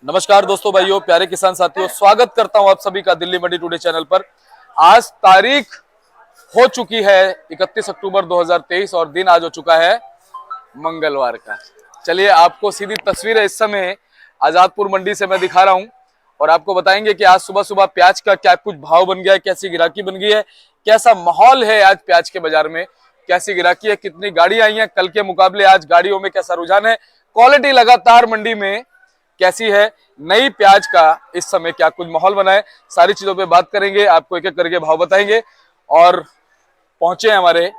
नमस्कार दोस्तों, भाइयों, प्यारे किसान साथियों, स्वागत करता हूं आप सभी का दिल्ली मंडी टुडे चैनल पर। आज तारीख हो चुकी है 31 अक्टूबर 2023 और दिन आज हो चुका है मंगलवार का। चलिए आपको सीधी तस्वीर है इस समय आजादपुर मंडी से मैं दिखा रहा हूं और आपको बताएंगे कि आज सुबह सुबह प्याज का क्या कुछ भाव बन गया है, कैसी गिराकी बन गई है, कैसा माहौल है आज प्याज के बाजार में, कैसी गिराकी है, कितनी गाड़ी आई है, कल के मुकाबले आज गाड़ियों में कैसा रुझान है, क्वालिटी लगातार मंडी में कैसी है, नई प्याज का इस समय क्या कुछ माहौल बना है, सारी चीजों पे बात करेंगे, आपको एक एक करके भाव बताएंगे। और पहुंचे हैं हमारे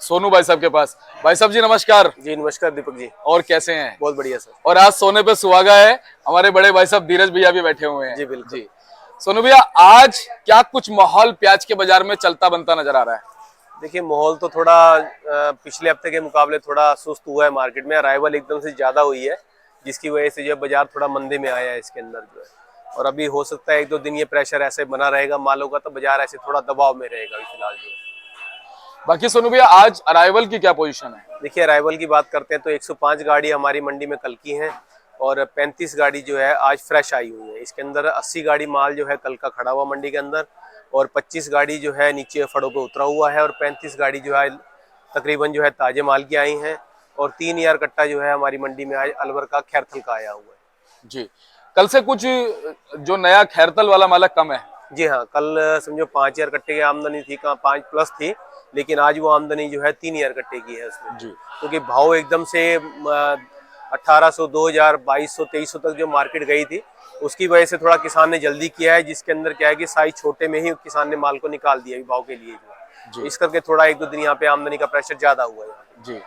सोनू भाई साहब के पास। भाई साहब जी नमस्कार। जी नमस्कार दीपक जी। और कैसे हैं? बहुत बढ़िया सर। और आज सोने पे सुहागा है, हमारे बड़े भाई साहब धीरज भैया भी बैठे हुए हैं। जी बिल्कुल। जी सोनू भैया, आज क्या कुछ माहौल प्याज के बाजार में चलता बनता नजर आ रहा है? देखिए माहौल तो थोड़ा पिछले हफ्ते के मुकाबले थोड़ा सुस्त हुआ है। मार्केट में अराइवल एकदम से ज्यादा हुई है, जिसकी वजह से जो है बाजार थोड़ा मंदे में आया है इसके अंदर जो है। और अभी हो सकता है एक दो दिन ये प्रेशर ऐसे बना रहेगा मालों का, तो बाजार ऐसे थोड़ा दबाव में रहेगा अभी फिलहाल जो है। बाकी सोनू भैया, आज अराइवल की क्या पोजीशन है? देखिए अराइवल की बात करते हैं तो 105 गाड़ी हमारी मंडी में कल की हैं और 35 गाड़ी जो है आज फ्रेश आई हुई है। इसके अंदर 80 गाड़ी माल जो है कल का खड़ा हुआ मंडी के अंदर, और 25 गाड़ी जो है नीचे फड़ों पे उतरा हुआ है, और 35 गाड़ी जो है तकरीबन जो है ताजे माल की आई हैं, और 3,000 कट्टा जो है हमारी मंडी में आज अलवर का खैरथल का आया हुआ है। जी, कल से कुछ जो नया खैरतल वाला माल कम है? जी हाँ, कल समझो 5,000 कट्टे की आमदनी थी, कहाँ 5 प्लस थी, लेकिन आज वो आमदनी जो है 3,000 कट्टे की है उसमें। जी, क्योंकि भाव एकदम से 1800, 2000, 2200, 2300 तक जो मार्केट गई थी, उसकी वजह से थोड़ा किसान ने जल्दी किया है, जिसके अंदर क्या है कि साइज छोटे में ही किसान ने माल को निकाल दिया भाव के लिए जो। इस करके थोड़ा एक दो दिन यहाँ पे आमदनी का प्रेशर ज्यादा हुआ है। जी,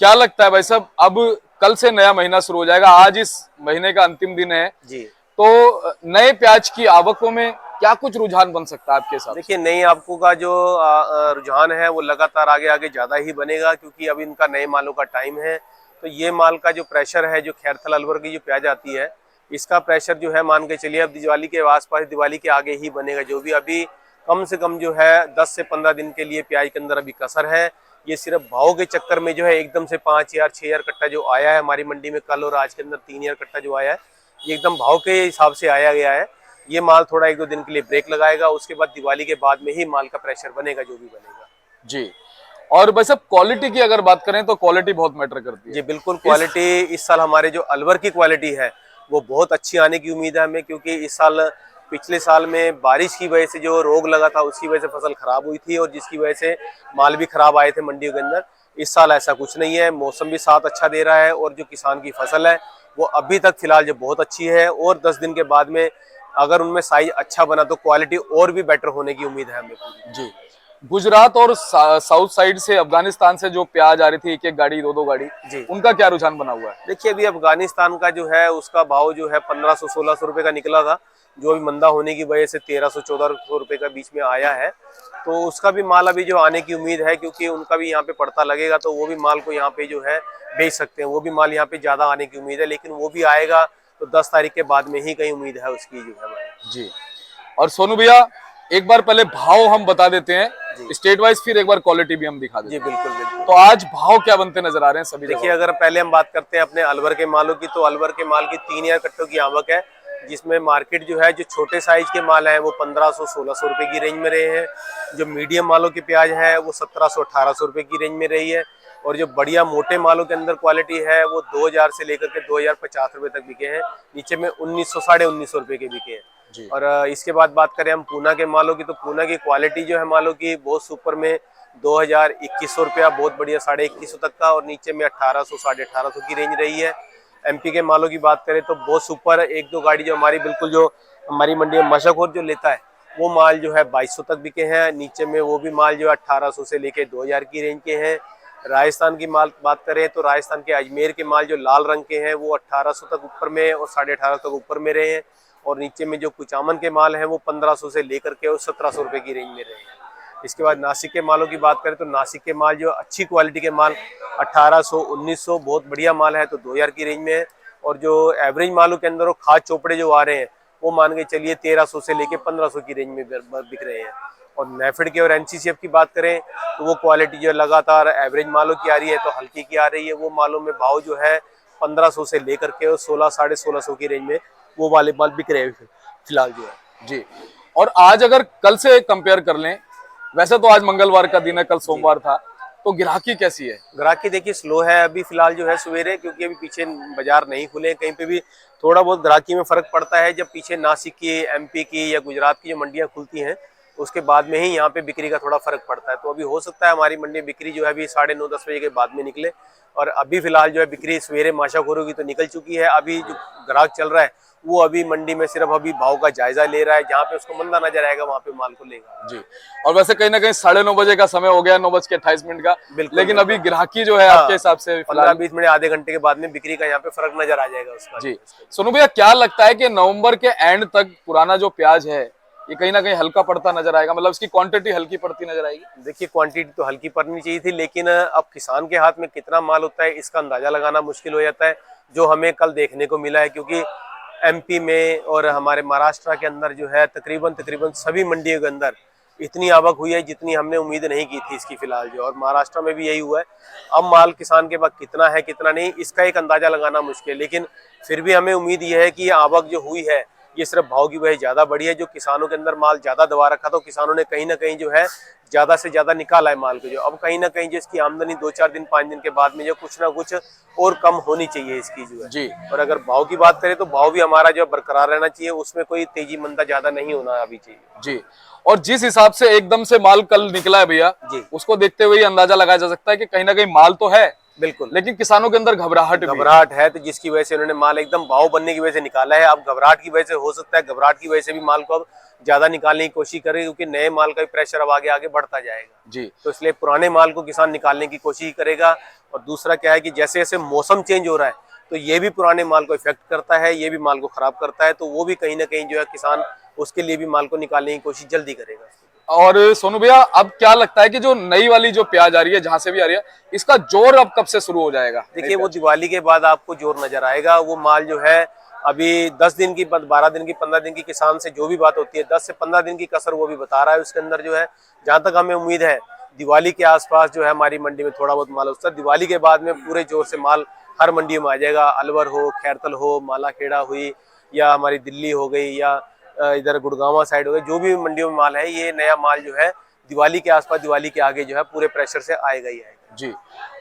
क्या लगता है भाई साहब, अब कल से नया महीना शुरू हो जाएगा, आज इस महीने का अंतिम दिन है जी, तो नए प्याज की आवकों में क्या कुछ रुझान बन सकता है आपके साथ? देखिए नई आपको का जो रुझान है वो लगातार आगे आगे ज्यादा ही बनेगा, क्योंकि अब इनका नए मालों का टाइम है। तो ये माल का जो प्रेशर है, जो खैरथल अलवर की जो प्याज आती है, इसका प्रेशर जो है मान के चलिए अब दिवाली के आसपास, दिवाली के आगे ही बनेगा। जो भी अभी कम से कम जो है 10 से 15 दिन के लिए प्याज के अंदर अभी कसर है। ये सिर्फ भाव के चक्कर में जो है एकदम से 5,000, 6,000 कट्टा जो आया है हमारी मंडी में कल और आज के अंदर 3,000 कट्टा जो आया है, ये एकदम भाव के हिसाब से आया गया है। ये माल थोड़ा एक दो दिन के लिए ब्रेक लगाएगा, उसके बाद दिवाली के बाद में ही माल का प्रेशर बनेगा जो भी बनेगा। जी, और भाई साहब क्वालिटी की अगर बात करें तो क्वालिटी बहुत मैटर करती है। जी बिल्कुल, क्वालिटी इस साल हमारे जो अलवर की क्वालिटी है वो बहुत अच्छी आने की उम्मीद है हमें, क्योंकि इस साल पिछले साल में बारिश की वजह से जो रोग लगा था उसकी वजह से फसल खराब हुई थी, और जिसकी वजह से माल भी खराब आए थे मंडियों के अंदर। इस साल ऐसा कुछ नहीं है, मौसम भी साथ अच्छा दे रहा है, और जो किसान की फसल है वो अभी तक फिलहाल जो बहुत अच्छी है, और 10 दिन के बाद में अगर उनमें साइज अच्छा बना तो क्वालिटी और भी बेटर होने की उम्मीद है हमें पूरी। जी, गुजरात और साउथ साइड से, अफगानिस्तान से जो प्याज आ रही थी, एक एक गाड़ी, दो दो गाड़ी, जी उनका क्या रुझान बना हुआ है? देखिए अभी अफगानिस्तान का जो है उसका भाव जो है 1500-1600 रुपए का निकला था, जो अभी मंदा होने की वजह से 1300-1400 रुपए का बीच में आया है। तो उसका भी माल अभी जो आने की उम्मीद है, क्योंकि उनका भी यहाँ पे पड़ता लगेगा, तो वो भी माल को यहाँ पे जो है बेच सकते हैं। वो भी माल यहाँ पे ज्यादा आने की उम्मीद है, लेकिन वो भी आएगा तो 10 तारीख के बाद में ही कहीं उम्मीद है उसकी जो है। जी, और सोनू भैया एक बार पहले भाव हम बता देते हैं स्टेट वाइज, फिर एक बार क्वालिटी भी हम दिखा देते जी हैं। बिल्कुल बिल्कुल। तो आज भाव क्या बनते नजर आ रहे हैं सभी देखिए जगह? अगर पहले हम बात करते हैं अपने अलवर के मालों की, तो अलवर के माल की 3,000 कट्टों की आवक है, जिसमें मार्केट जो है जो छोटे साइज के माल हैं वो 1500-1600 रुपए की रेंज में रहे हैं। जो मीडियम मालों की प्याज है वो 1700-1800 रुपए की रेंज में रही है, और जो बढ़िया मोटे मालों के अंदर क्वालिटी है वो 2,000 से लेकर के 2,050 रुपए तक बिके हैं। नीचे में 1900, 1950 रुपए के बिके हैं। जी, और इसके बाद बात करें हम पूना के मालों की, तो पूना की क्वालिटी जो है मालों की बहुत सुपर में 2,000, 2,100 रुपया बहुत बढ़िया 2,550 तक का, और नीचे में 1,800, 1,850 की रेंज रही है। एमपी के मालों की बात करें तो बहुत सुपर, एक दो गाड़ी जो हमारी बिल्कुल जो हमारी मंडी में मशहूर जो लेता है वो माल जो है 2,200 तक बिके हैं। नीचे में वो भी माल जो है 1,800 से लेके 2,000 की रेंज के हैं। राजस्थान की माल बात करें तो राजस्थान के अजमेर के माल जो लाल रंग के हैं वो 1,800 तक ऊपर में और 1,850 तक ऊपर में रहे हैं, और नीचे में जो कुचामन के माल हैं वो 1,500 से लेकर के और 1,700 रुपए की रेंज में रहे हैं। इसके बाद नासिक के मालों की बात करें तो नासिक के माल जो अच्छी क्वालिटी के माल 1,800, 1,900 बहुत बढ़िया माल है तो 2,000 की रेंज में है, और जो एवरेज मालों के अंदर वो खाद चोपड़े जो आ रहे हैं वो मान के चलिए 1,300 से लेके 1,500 की रेंज में बिक रहे हैं। और नेफेड के और एनसीसीएफ की बात करें तो वो क्वालिटी जो लगातार एवरेज मालों की आ रही है, तो हल्की की आ रही है, वो मालों में भाव जो है 1,500 से लेकर के 16, 1650 की रेंज में वो वाले माल बिक रहे हैं फिलहाल जो है। जी। और आज अगर कल से कंपेयर कर लें, वैसे तो आज मंगलवार का दिन है, कल सोमवार था, तो ग्राहकी कैसी है? ग्राहकी देखिए स्लो है अभी फिलहाल जो है सवेरे, क्योंकि अभी पीछे बाजार नहीं खुले। कहीं पे भी थोड़ा बहुत ग्राहकी में फर्क पड़ता है जब पीछे नासिक की, एमपी की या गुजरात की जो मंडियां खुलती हैं, उसके बाद में ही यहाँ पे बिक्री का थोड़ा फर्क पड़ता है। तो अभी हो सकता है हमारी मंडी बिक्री जो है अभी 9:30-10 बजे के बाद में निकले, और अभी फिलहाल जो है बिक्री सवेरे माशाखोरों की तो निकल चुकी है। अभी जो ग्राहक चल रहा है वो अभी मंडी में सिर्फ अभी भाव का जायजा ले रहा है, जहाँ पे उसको मंदा नजर आएगा वहाँ पे माल को लेगा। जी। और वैसे कहीं ना कहीं 9:30 बजे का समय हो गया, 9:28 का, बिल्कुल, लेकिन बिल्कुल। अभी ग्राहकी जो है हाँ, आपके हिसाब से 15-20 मिनट आधे घंटे के बाद में बिक्री का यहाँ पे फर्क नजर आ जाएगा उसका। जी। सोनू भैया, क्या लगता है कि नवंबर के एंड तक पुराना जो प्याज है ये कहीं ना कहीं हल्का पड़ता नजर आएगा, मतलब इसकी क्वांटिटी हल्की पड़ती नजर आएगी? देखिए क्वांटिटी तो हल्की पड़नी चाहिए थी, लेकिन अब किसान के हाथ में कितना माल होता है इसका अंदाजा लगाना मुश्किल हो जाता है, जो हमें कल देखने को मिला है। क्योंकि एमपी में और हमारे महाराष्ट्र के अंदर जो है तकरीबन सभी मंडियों के अंदर इतनी आवक हुई है जितनी हमने उम्मीद नहीं की थी इसकी फिलहाल जो, और महाराष्ट्र में भी यही हुआ है। अब माल किसान के पास कितना है कितना नहीं इसका एक अंदाजा लगाना मुश्किल है, लेकिन फिर भी हमें उम्मीद यह है कि ये आवक जो हुई है ये सिर्फ भाव की वजह ज्यादा बढ़ी है। जो किसानों के अंदर माल ज्यादा दबा रखा था, किसानों ने कहीं ना कहीं जो है ज्यादा से ज्यादा निकाला है माल को, जो अब कहीं ना कहीं जो इसकी आमदनी 2-4 दिन 5 दिन के बाद में जो कुछ ना कुछ और कम होनी चाहिए इसकी जो है जी। और अगर भाव की बात करें तो भाव भी हमारा जो बरकरार रहना चाहिए, उसमें कोई तेजी मंदा ज्यादा नहीं होना अभी चाहिए। जी। और जिस हिसाब से एकदम से माल कल निकला है भैया, जी। उसको देखते हुए अंदाजा लगाया जा सकता है कि कहीं ना कहीं माल तो है, बिल्कुल लेकिन किसानों के अंदर घबराहट है, तो जिसकी वजह से उन्होंने माल एकदम भाव बनने की वजह से निकाला है। अब घबराहट की वजह से हो सकता है घबराहट की वजह से भी माल को अब ज्यादा निकालने की कोशिश करें, क्योंकि नए माल का भी प्रेशर अब आगे आगे बढ़ता जाएगा। जी। तो इसलिए पुराने माल को किसान निकालने की कोशिश करेगा। और दूसरा क्या है कि जैसे जैसे मौसम चेंज हो रहा है तो ये भी पुराने माल को इफेक्ट करता है, ये भी माल को खराब करता है, तो वो भी कहीं ना कहीं जो है किसान उसके लिए भी माल को निकालने की कोशिश जल्दी करेगा। और सोनू भैया, अब क्या लगता है कि जो नई वाली जो प्याज आ रही है, जहां से भी आ रही है, इसका जोर अब कब से शुरू हो जाएगा? देखिए वो दिवाली के बाद आपको जोर नजर आएगा। वो माल जो है अभी 10 दिन की, 12 दिन की, 15 दिन की किसान से जो भी बात होती है 10 से 15 दिन की कसर वो भी बता रहा है। उसके अंदर जो है जहां तक हमें उम्मीद है दिवाली के आसपास जो है हमारी मंडी में थोड़ा बहुत माल होता है। दिवाली के बाद में पूरे जोर से माल हर मंडियों में आ जाएगा। अलवर हो, खैरतल हो, मालाखेड़ा हुई, या हमारी दिल्ली हो गई, या इधर गुड़गांव साइड हो गई, जो भी मंडियों में माल है ये नया माल जो है दिवाली के आसपास, दिवाली के आगे जो है पूरे प्रेशर से आएगा ही आएगा। जी।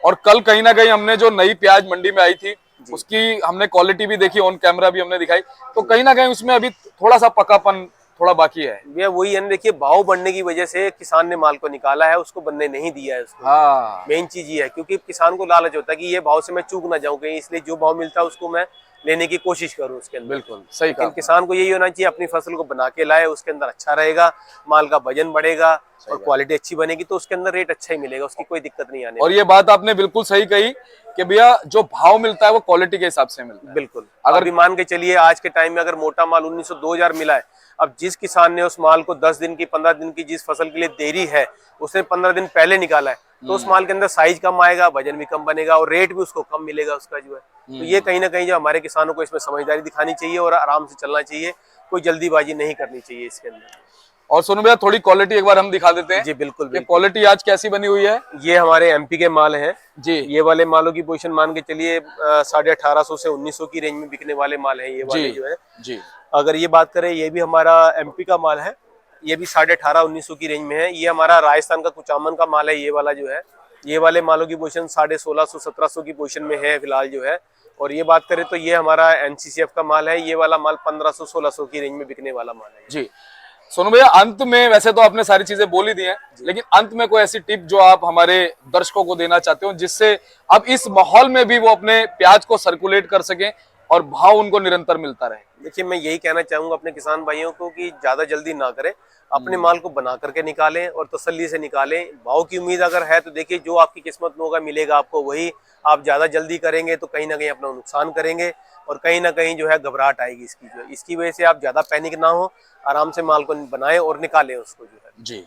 और कल कहीं ना कहीं हमने जो नई प्याज मंडी में आई थी उसकी हमने क्वालिटी भी देखी, ऑन कैमरा भी हमने दिखाई, तो कहीं ना कहीं उसमें अभी थोड़ा सा पकापन थोड़ा बाकी है। भैया वही है ना, देखिए भाव बढ़ने की वजह से किसान ने माल को निकाला है, उसको बनने नहीं दिया है उसको। हाँ। मेन चीज ये है, क्योंकि किसान को लालच होता है कि ये भाव से मैं चूक ना जाऊं कहीं, इसलिए जो भाव मिलता है उसको मैं लेने की कोशिश करूं उसके अंदर। बिल्कुल सही कहा। लेकिन किसान को यही होना चाहिए अपनी फसल को बना के लाए, उसके अंदर अच्छा रहेगा, माल का वजन बढ़ेगा और क्वालिटी अच्छी बनेगी तो उसके अंदर रेट अच्छा ही मिलेगा, उसकी कोई दिक्कत नहीं आने। और ये बात आपने बिल्कुल सही कही कि भैया जो भाव मिलता है वो क्वालिटी के हिसाब से मिलता है। बिल्कुल। अगर भी मान के चलिए आज के टाइम में अगर मोटा माल 1900-2000 मिला है, अब जिस किसान ने उस माल को 10 दिन की, 15 दिन की जिस फसल के लिए देरी है उसने 15 दिन पहले निकाला है, तो उस माल के अंदर साइज कम आएगा, वजन भी कम बनेगा और रेट भी उसको कम मिलेगा उसका जो है। तो ये कहीं ना कहीं जो हमारे किसानों को इसमें समझदारी दिखानी चाहिए और आराम से चलना चाहिए, कोई जल्दीबाजी नहीं करनी चाहिए इसके अंदर। और सोनू भैया, थोड़ी क्वालिटी एक बार हम दिखा देते हैं। जी बिल्कुल, ये क्वालिटी आज कैसी बनी हुई है? ये हमारे एमपी के माल हैं जी। ये वाले मालों की पोजीशन मान के चलिए 1850 से 1900 की रेंज में बिकने वाले माल हैं ये वाले जो है। जी। अगर ये बात करें, ये भी हमारा एमपी का माल है, ये भी 1850-1900 की रेंज में है। ये हमारा राजस्थान का कुचामन का माल है, ये वाला जो है। ये वाले मालों की पोजीशन 1650-1700 की पोजीशन में है फिलहाल जो है। और ये बात करें तो ये हमारा एनसीसीएफ का माल है, ये वाला माल 1500-1600 की रेंज में बिकने वाला माल है। जी। सोनू भैया, अंत में वैसे तो आपने सारी चीजें बोल ही दी हैं, लेकिन अंत में कोई ऐसी टिप जो आप हमारे दर्शकों को देना चाहते हो जिससे अब इस माहौल में भी वो अपने प्याज को सर्कुलेट कर सकें और भाव उनको निरंतर मिलता रहे? देखिए मैं यही कहना चाहूंगा अपने किसान भाइयों को कि ज्यादा जल्दी ना करें, अपने माल को बना करके निकालें और तसल्ली से निकालें। भाव की उम्मीद अगर है तो देखिए जो आपकी किस्मत में होगा मिलेगा आपको वही। आप ज्यादा जल्दी करेंगे तो कहीं ना कहीं अपना नुकसान करेंगे और कहीं ना कहीं जो है घबराहट आएगी इसकी जो है। इसकी वजह से आप ज्यादा पैनिक ना हो, आराम से माल को बनाएं और निकालें उसको जो है। जी।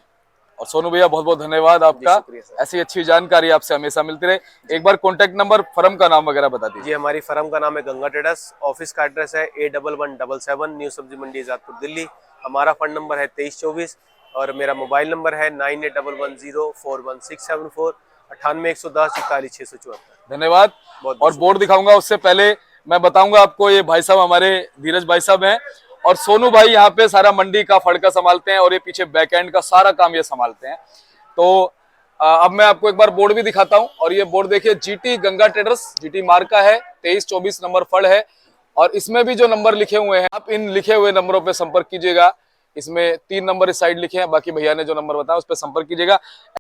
और सोनू भैया, बहुत बहुत धन्यवाद आपका, शुक्रिया सर। ऐसी अच्छी जानकारी आपसे हमेशा मिलती रहे। एक बार कॉन्टेक्ट नंबर, फर्म का नाम वगैरह बता दीजिए। जी, हमारी फर्म का नाम है गंगा ट्रेडर्स, ऑफिस का एड्रेस है A1177 न्यू सब्जी मंडी आजादपुर दिल्ली। हमारा फोन नंबर है 2324 और मेरा मोबाइल नंबर है 9811041674 98 110 44 674। धन्यवाद। और बोर्ड दिखाऊंगा उससे पहले मैं बताऊंगा आपको। ये भाई साहब हमारे धीरज भाई साहब हैं और सोनू भाई यहाँ पे सारा मंडी का फड़का संभालते हैं और ये पीछे बैक एंड का सारा काम ये संभालते हैं। तो अब मैं आपको एक बार बोर्ड भी दिखाता हूँ। और ये बोर्ड देखिए, जीटी गंगा ट्रेडर्स, जीटी मार्का है, 23-24 नंबर फड़ है। और इसमें भी जो नंबर लिखे हुए हैं, आप इन लिखे हुए नंबरों पे संपर्क कीजिएगा। इसमें 3 नंबर इस साइड लिखे हैं, बाकी भैया ने जो नंबर बताया उस पर संपर्क कीजिएगा।